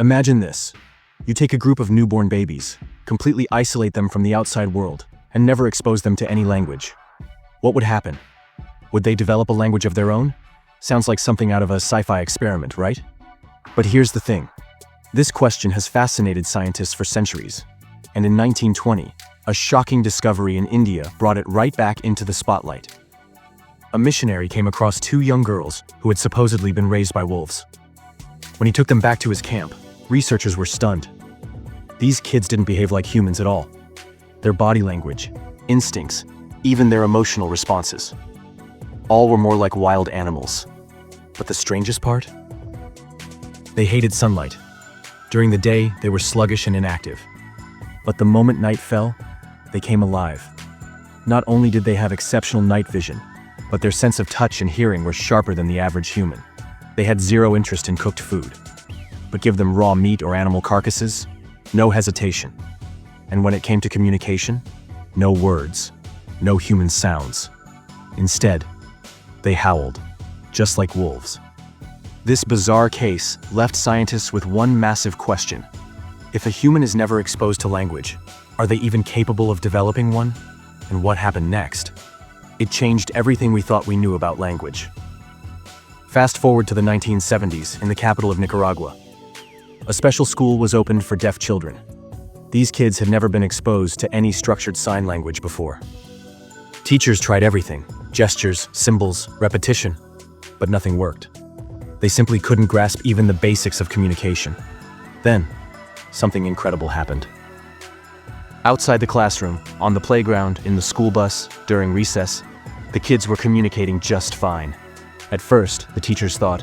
Imagine this. You take a group of newborn babies, completely isolate them from the outside world, and never expose them to any language. What would happen? Would they develop a language of their own? Sounds like something out of a sci-fi experiment, right? But here's the thing. This question has fascinated scientists for centuries. And in 1920, a shocking discovery in India brought it right back into the spotlight. A missionary came across two young girls who had supposedly been raised by wolves. When he took them back to his camp, researchers were stunned. These kids didn't behave like humans at all. Their body language, instincts, even their emotional responses, all were more like wild animals. But the strangest part? They hated sunlight. During the day, they were sluggish and inactive. But the moment night fell, they came alive. Not only did they have exceptional night vision, but their sense of touch and hearing were sharper than the average human. They had zero interest in cooked food. But give them raw meat or animal carcasses, no hesitation. And when it came to communication, no words, no human sounds. Instead, they howled, just like wolves. This bizarre case left scientists with one massive question. If a human is never exposed to language, are they even capable of developing one? And what happened next? It changed everything we thought we knew about language. Fast forward to the 1970s in the capital of Nicaragua. A special school was opened for deaf children. These kids had never been exposed to any structured sign language before. Teachers tried everything: gestures, symbols, repetition, but nothing worked. They simply couldn't grasp even the basics of communication. Then, something incredible happened. Outside the classroom, on the playground, in the school bus, during recess, the kids were communicating just fine. At first, the teachers thought,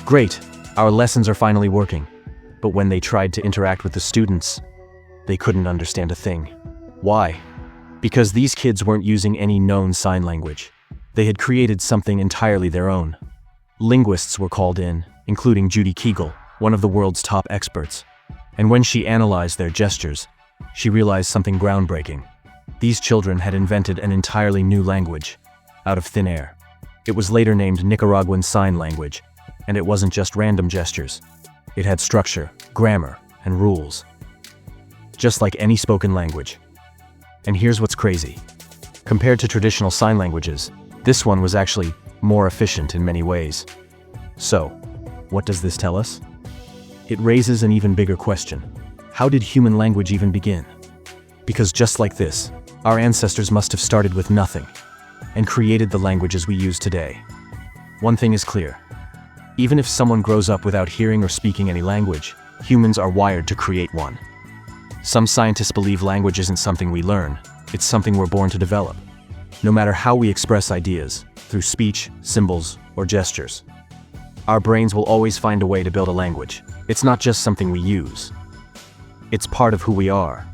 "Great, our lessons are finally working." But when they tried to interact with the students, they couldn't understand a thing. Why? Because these kids weren't using any known sign language. They had created something entirely their own. Linguists were called in, including Judy Kegel, one of the world's top experts. And when she analyzed their gestures, she realized something groundbreaking. These children had invented an entirely new language, out of thin air. It was later named Nicaraguan Sign Language, and it wasn't just random gestures. It had structure, grammar, and rules. Just like any spoken language. And here's what's crazy. Compared to traditional sign languages, this one was actually more efficient in many ways. So, what does this tell us? It raises an even bigger question. How did human language even begin? Because just like this, our ancestors must have started with nothing and created the languages we use today. One thing is clear. Even if someone grows up without hearing or speaking any language, humans are wired to create one. Some scientists believe language isn't something we learn, it's something we're born to develop. No matter how we express ideas, through speech, symbols, or gestures, our brains will always find a way to build a language. It's not just something we use. It's part of who we are,